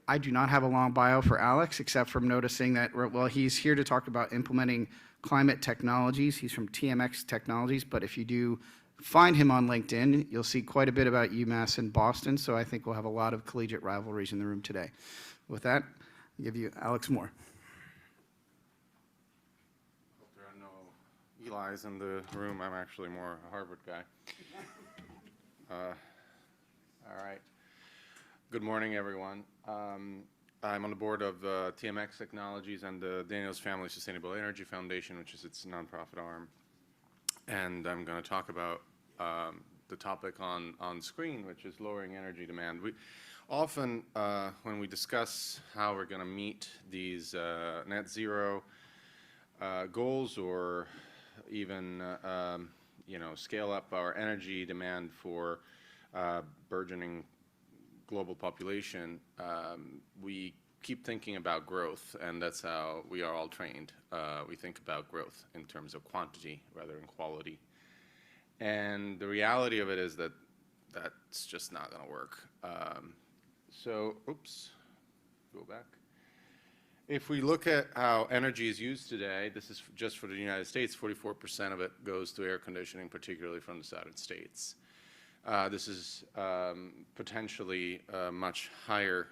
I do not have a long bio for Alex, except from noticing that, well, he's here to talk about implementing climate technologies. He's from TMX Technologies, but if you do find him on LinkedIn, you'll see quite a bit about UMass and Boston, so I think we'll have a lot of collegiate rivalries in the room today. With that, I'll give you Alex Moore. Hope there are no Eli's in the room. I'm actually more a Harvard guy. All right. Good morning, everyone. I'm on the board of TMX Technologies and the Daniels Family Sustainable Energy Foundation, which is its nonprofit arm. And I'm going to talk about the topic on screen, which is lowering energy demand. We often, when we discuss how we're going to meet these net zero goals, or even scale up our energy demand for burgeoning global population, we keep thinking about growth, and that's how we are all trained. We think about growth in terms of quantity rather than quality. And the reality of it is that that's just not going to work. Oops, go back. If we look at how energy is used today, this is just for the United States, 44% of it goes to air conditioning, particularly from the Southern states. This is potentially much higher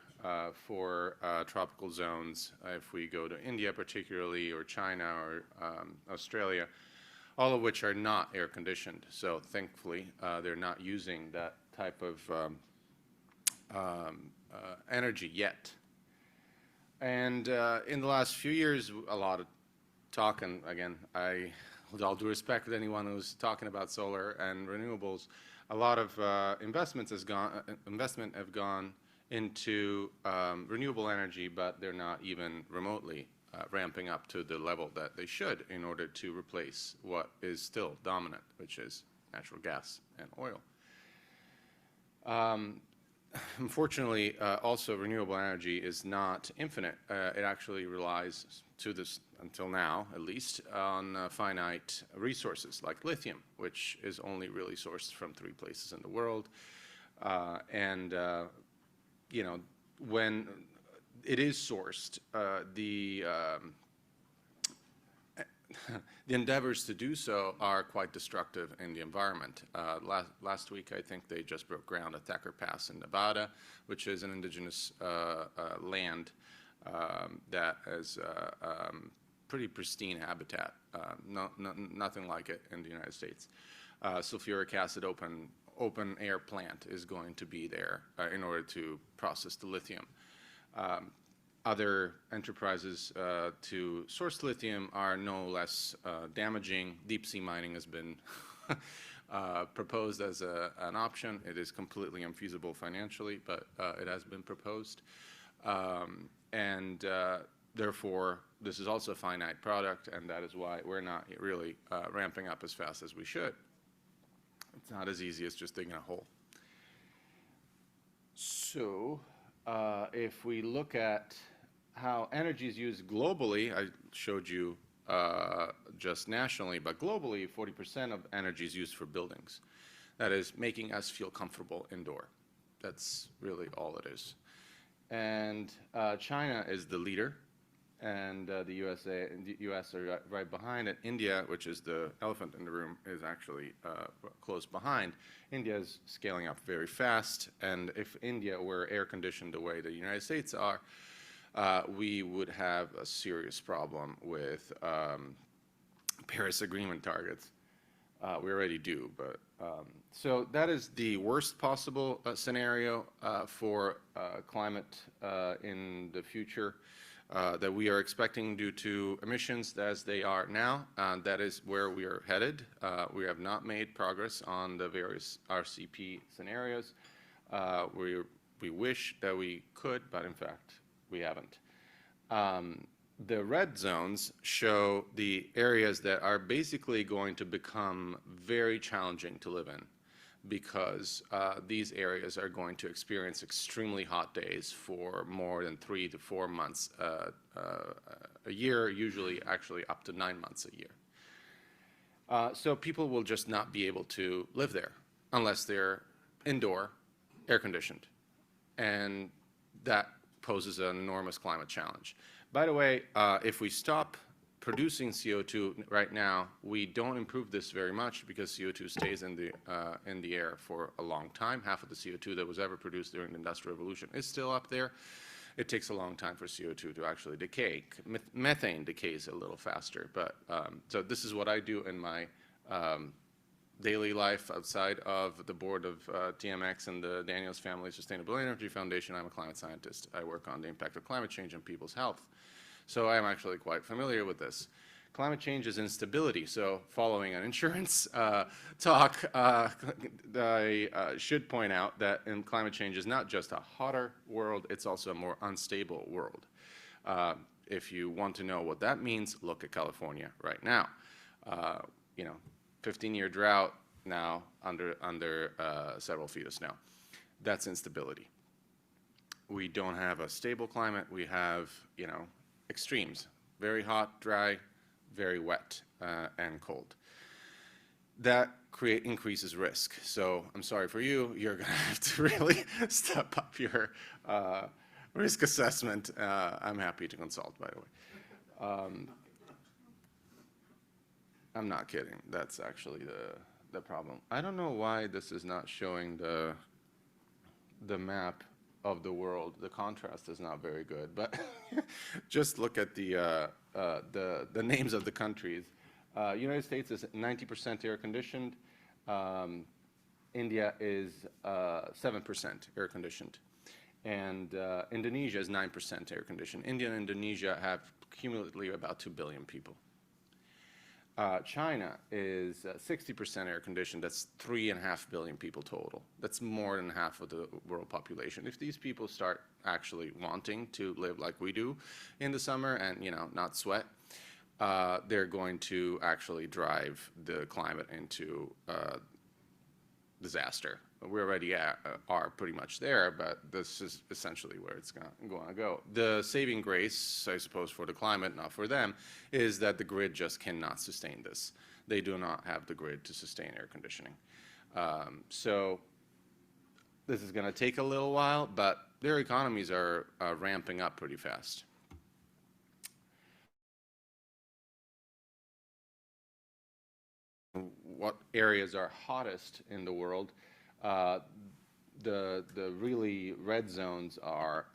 for tropical zones if we go to India particularly, or China, or Australia, all of which are not air conditioned. So thankfully, they're not using that type of energy yet. And in the last few years, a lot of talk, and again, with all due respect to anyone who's talking about solar and renewables, a lot of investment have gone into renewable energy, but they're not even remotely ramping up to the level that they should in order to replace what is still dominant, which is natural gas and oil. Unfortunately, also renewable energy is not infinite. It actually relies, to this until now at least, on finite resources like lithium, which is only really sourced from 3 places in the world. When it is sourced, the endeavors to do so are quite destructive in the environment. Last week, I think they just broke ground at Thacker Pass in Nevada, which is an indigenous land that has pretty pristine habitat, nothing like it in the United States. Sulfuric acid open air plant is going to be there in order to process the lithium. Other enterprises to source lithium are no less damaging. Deep sea mining has been proposed as an option. It is completely unfeasible financially, but it has been proposed. Therefore, this is also a finite product, and that is why we're not really ramping up as fast as we should. It's not as easy as just digging a hole. So if we look at how energy is used globally, I showed you just nationally, but globally, 40% of energy is used for buildings. That is making us feel comfortable indoor. That's really all it is. And China is the leader, and the US are right behind it. India, which is the elephant in the room, is actually close behind. India is scaling up very fast, and if India were air-conditioned the way the United States are, we would have a serious problem with Paris Agreement targets. We already do, but so that is the worst possible scenario for climate in the future that we are expecting due to emissions as they are now. That is where we are headed. We have not made progress on the various RCP scenarios. We wish that we could, but in fact, we haven't. The red zones show the areas that are basically going to become very challenging to live in, because these areas are going to experience extremely hot days for more than 3 to 4 months a year, usually actually up to 9 months a year. So people will just not be able to live there unless they're indoor, air-conditioned. And that poses an enormous climate challenge. By the way, if we stop producing CO2 right now, we don't improve this very much because CO2 stays in the air for a long time. Half of the CO2 that was ever produced during the Industrial Revolution is still up there. It takes a long time for CO2 to actually decay. Methane decays a little faster. But so this is what I do in my daily life outside of the board of TMX and the Daniels Family Sustainable Energy Foundation. I'm a climate scientist. I work on the impact of climate change on people's health. So I'm actually quite familiar with this. Climate change is instability. So following an insurance talk, I should point out that climate change is not just a hotter world, it's also a more unstable world. If you want to know what that means, look at California right now. 15-year drought now under several feet of snow. That's instability. We don't have a stable climate. We have, extremes, very hot, dry, very wet, and cold. That increases risk. So I'm sorry for you, you're going to have to really step up your risk assessment. I'm happy to consult, by the way. I'm not kidding. That's actually the problem. I don't know why this is not showing the map of the world. The contrast is not very good, but just look at the names of the countries. United States is 90% air conditioned. India is 7% air conditioned, and Indonesia is 9% air conditioned. India and Indonesia have cumulatively about 2 billion people. China is 60% air conditioned. That's 3.5 billion people total. That's more than half of the world population. If these people start actually wanting to live like we do in the summer and not sweat, they're going to actually drive the climate into disaster. We already are pretty much there, but this is essentially where it's going to go. The saving grace, I suppose, for the climate, not for them, is that the grid just cannot sustain this. They do not have the grid to sustain air conditioning. So this is going to take a little while, but their economies are ramping up pretty fast. What areas are hottest in the world? The really red zones are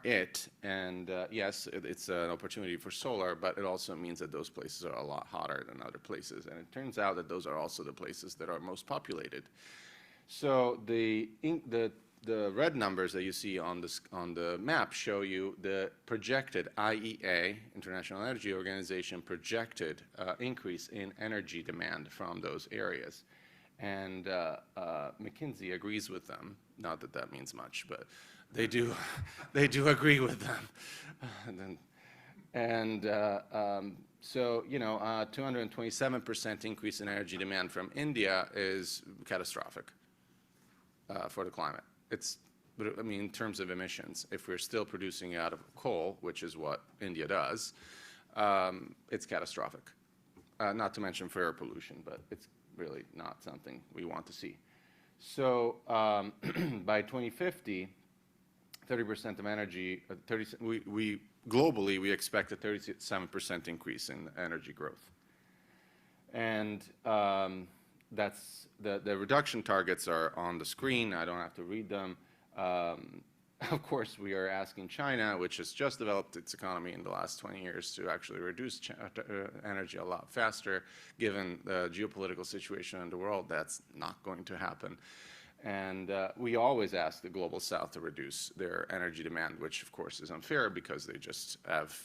it, and yes, it's an opportunity for solar, but it also means that those places are a lot hotter than other places, and it turns out that those are also the places that are most populated. So the red numbers that you see on the map show you the projected IEA, International Energy Organization, projected increase in energy demand from those areas. And McKinsey agrees with them. Not that that means much, but they do agree with them. So 227% increase in energy demand from India is catastrophic for the climate. In terms of emissions, if we're still producing out of coal, which is what India does, it's catastrophic. Not to mention for air pollution, but it's really not something we want to see. So by 2050, 30% of energy, globally, we expect a 37% increase in energy growth. And that's the reduction targets are on the screen. I don't have to read them. Of course, we are asking China, which has just developed its economy in the last 20 years, to actually reduce energy a lot faster. Given the geopolitical situation in the world, that's not going to happen. And we always ask the Global South to reduce their energy demand, which of course is unfair because they just have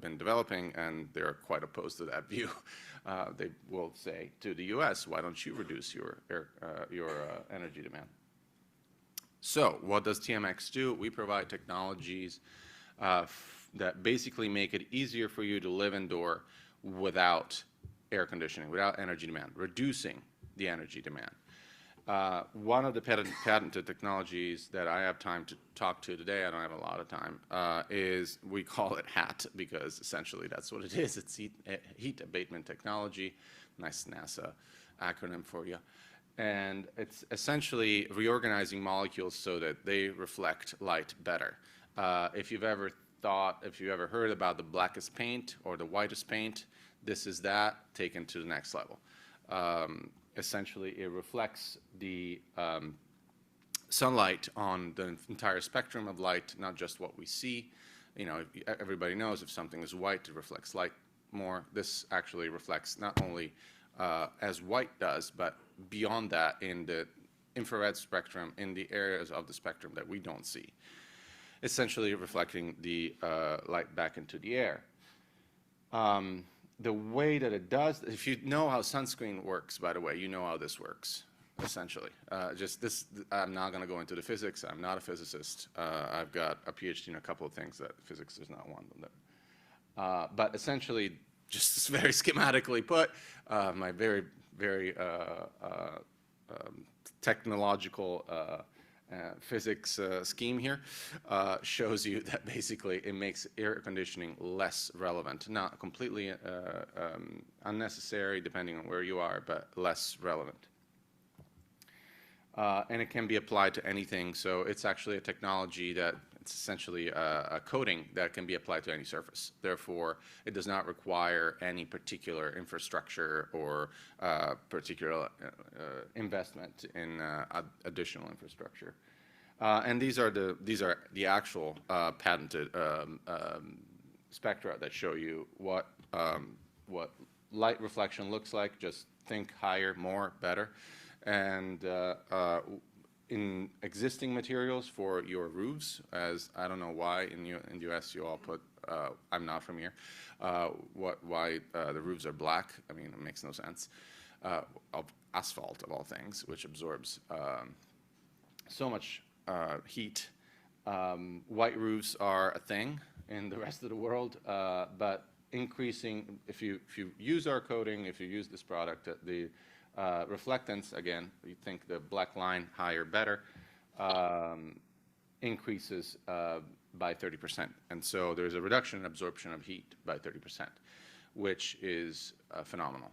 been developing and they're quite opposed to that view. They will say to the US, why don't you reduce your energy demand? So what does TMX do? We provide technologies that basically make it easier for you to live indoor without air conditioning, without energy demand, reducing the energy demand. One of the patented technologies that I have time to talk to today, I don't have a lot of time, is we call it HAT because essentially that's what it is. It's heat abatement technology. Nice NASA acronym for you. And it's essentially reorganizing molecules so that they reflect light better. If you've ever thought, if you ever heard about the blackest paint or the whitest paint, this is that taken to the next level. Essentially, it reflects the sunlight on the entire spectrum of light, not just what we see. You know, everybody knows if something is white, it reflects light more. This actually reflects not only as white does, but beyond that in the infrared spectrum, in the areas of the spectrum that we don't see, essentially reflecting the light back into the air. The way that it does, if you know how sunscreen works, by the way, you know how this works, essentially. Just this, I'm not going to go into the physics. I'm not a physicist. I've got a PhD in a couple of things that physics is not one of them. But essentially, just very schematically put, my very, very technological physics scheme here shows you that basically it makes air conditioning less relevant, not completely unnecessary depending on where you are, but less relevant. And it can be applied to anything, so it's actually a technology that it's essentially a coating that can be applied to any surface. Therefore, it does not require any particular infrastructure or particular investment in additional infrastructure. And these are the actual patented spectra that show you what light reflection looks like. Just think higher, more, better. And in existing materials for your roofs, as I don't know why in the U.S. you all put, I'm not from here, why the roofs are black. I mean, it makes no sense. Of asphalt, of all things, which absorbs so much heat. White roofs are a thing in the rest of the world, but increasing, if you use our coating, if you use this product, the reflectance, again, you think the black line higher, better, increases by 30%. And so there's a reduction in absorption of heat by 30%, which is phenomenal.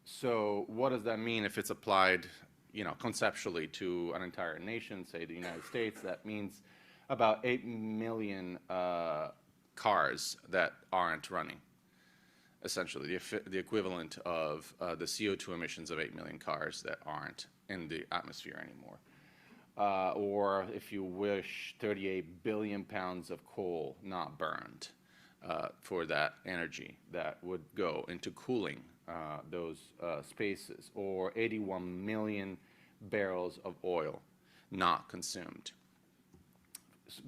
So what does that mean if it's applied, you know, conceptually to an entire nation, say the United States? That means about 8 million cars that aren't running. Essentially, the equivalent of the CO2 emissions of 8 million cars that aren't in the atmosphere anymore. Or, if you wish, 38 billion pounds of coal not burned for that energy that would go into cooling those spaces. Or 81 million barrels of oil not consumed.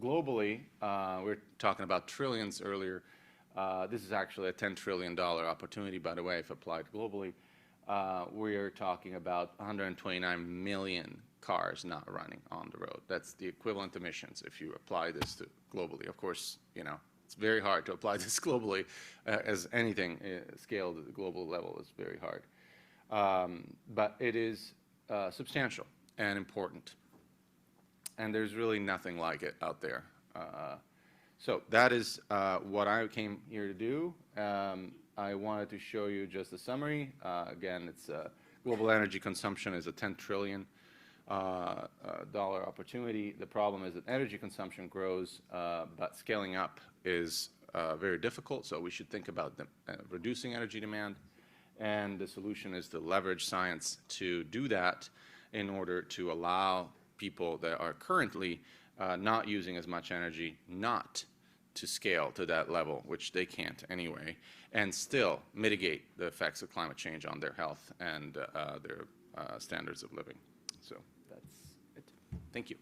Globally, we were talking about trillions earlier. This is actually a $10 trillion opportunity, by the way, if applied globally. We're talking about 129 million cars not running on the road. That's the equivalent emissions if you apply this to globally. Of course, you know, it's very hard to apply this globally, as anything scaled at the global level is very hard. But it is substantial and important. And there's really nothing like it out there. So that is what I came here to do. I wanted to show you just a summary. Again, it's global energy consumption is a $10 trillion opportunity. The problem is that energy consumption grows, but scaling up is very difficult. So we should think about reducing energy demand. And the solution is to leverage science to do that in order to allow people that are currently not using as much energy not to scale to that level, which they can't anyway, and still mitigate the effects of climate change on their health and their standards of living. So that's it. Thank you.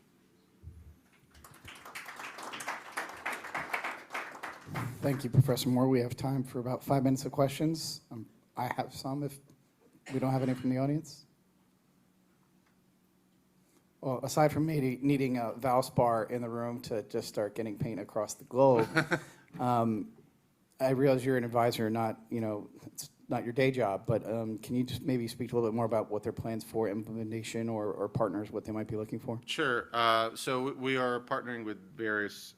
Thank you, Professor Moore. We have time for about 5 minutes of questions. I have some if we don't have any from the audience. Well, aside from needing a Valspar in the room to just start getting paint across the globe, I realize you're an advisor, not, you know, it's not your day job, but can you just maybe speak a little bit more about what their plans for implementation or partners, what they might be looking for? Sure. So we are partnering with various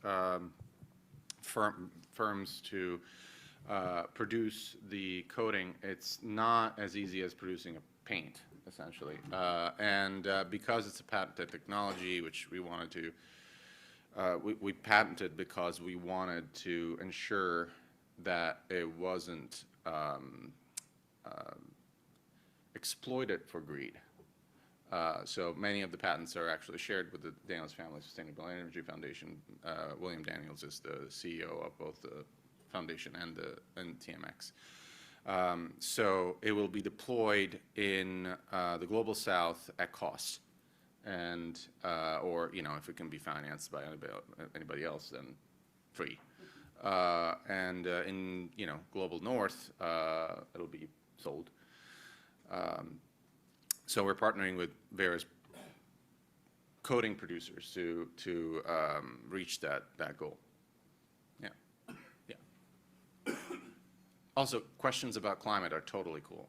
firms to produce the coating. It's not as easy as producing a paint, essentially. And because it's a patented technology, which we wanted to we patented because we wanted to ensure that it wasn't exploited for greed. So many of the patents are actually shared with the Daniels Family Sustainable Energy Foundation. William Daniels is the CEO of both the foundation and TMX. So it will be deployed in the global south at cost, and or if it can be financed by anybody else, then free. And in global north, it'll be sold. So we're partnering with various coating producers to reach that goal. Yeah, yeah. Also, questions about climate are totally cool.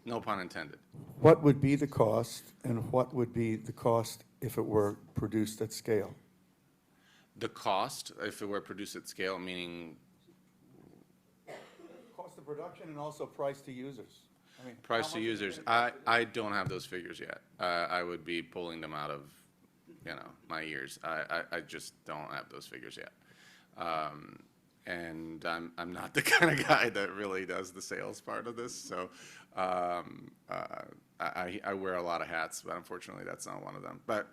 No pun intended. What would be the cost, and what would be the cost if it were produced at scale? The cost, if it were produced at scale, meaning Cost of production and also price to users. I mean, price to users, I don't have those figures yet. I would be pulling them out of, my ears. I just don't have those figures yet. And I'm not the kind of guy that really does the sales part of this. So I wear a lot of hats, but unfortunately that's not one of them. But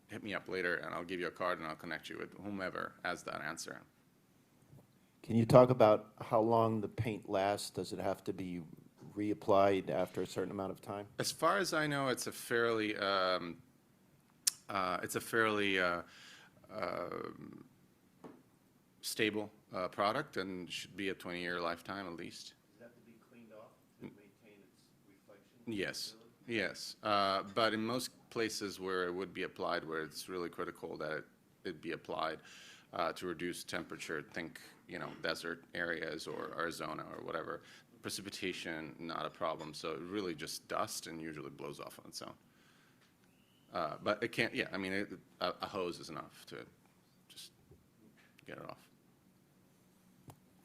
hit me up later and I'll give you a card and I'll connect you with whomever has that answer. Can you talk about how long the paint lasts? Does it have to be reapplied after a certain amount of time? As far as I know, it's a fairly stable product and should be a 20-year lifetime at least. Does it have to be cleaned off to maintain its reflection? Yes, yes. But in most places where it would be applied, where it's really critical that it be applied to reduce temperature, think, desert areas or Arizona or whatever, precipitation, not a problem. So it really just dust and usually blows off on its own. But it can't, a hose is enough to just get it off.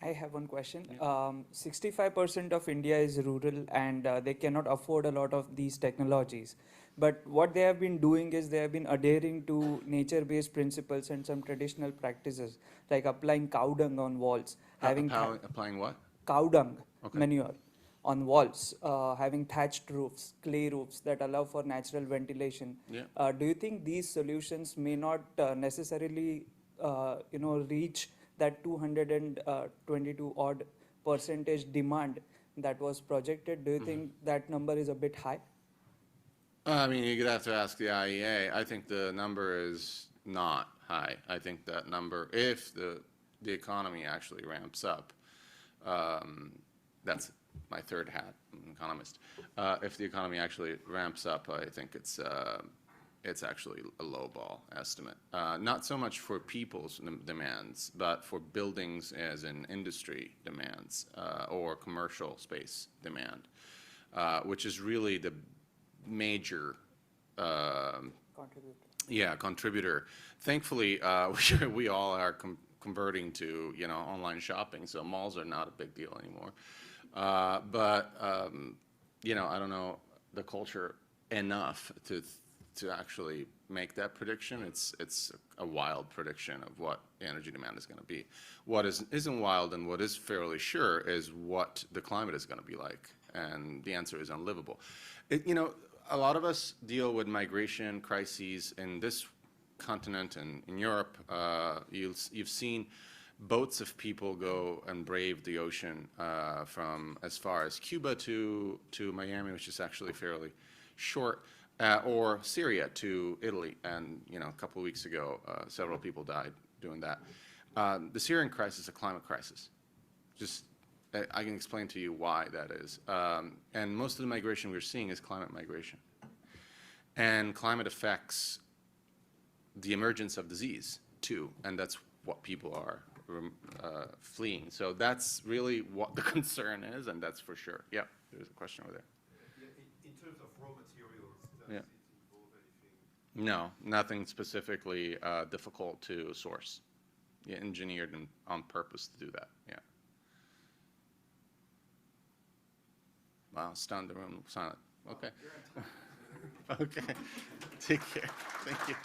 I have one question. 65% of India is rural and they cannot afford a lot of these technologies. But what they have been doing is they have been adhering to nature-based principles and some traditional practices, like applying cow dung on walls, Applying what? cow dung Okay. manure on walls, having thatched roofs, clay roofs that allow for natural ventilation. Yeah. Do you think these solutions may not necessarily, reach that 222 odd percentage demand that was projected? Do you think that number is a bit high? I mean, you'd have to ask the IEA. I think the number is not high. I think that number, if the economy actually ramps up, that's my third hat, I'm an economist. If the economy actually ramps up, I think it's actually a lowball estimate. Not so much for people's demands, but for buildings as in industry demands or commercial space demand, which is really the major contributor. Thankfully, we all are converting to online shopping, so malls are not a big deal anymore. But I don't know the culture enough to actually make that prediction. It's a wild prediction of what the energy demand is going to be. What isn't wild and what is fairly sure is what the climate is going to be like, and the answer is unlivable. A lot of us deal with migration crises in this continent and in Europe. You've seen boats of people go and brave the ocean from as far as Cuba to Miami, which is actually fairly short, or Syria to Italy. And a couple of weeks ago, several people died doing that. The Syrian crisis is a climate crisis. I can explain to you why that is. And most of the migration we're seeing is climate migration. And climate affects the emergence of disease, too, and that's what people are fleeing. So that's really what the concern is, and that's for sure. Yeah, there's a question over there. In terms of raw materials, does Yeah. it involve anything? No, nothing specifically difficult to source. Yeah, engineered on purpose to do that, yeah. Wow, stunned the room silent. Okay. Okay. Take care. Thank you.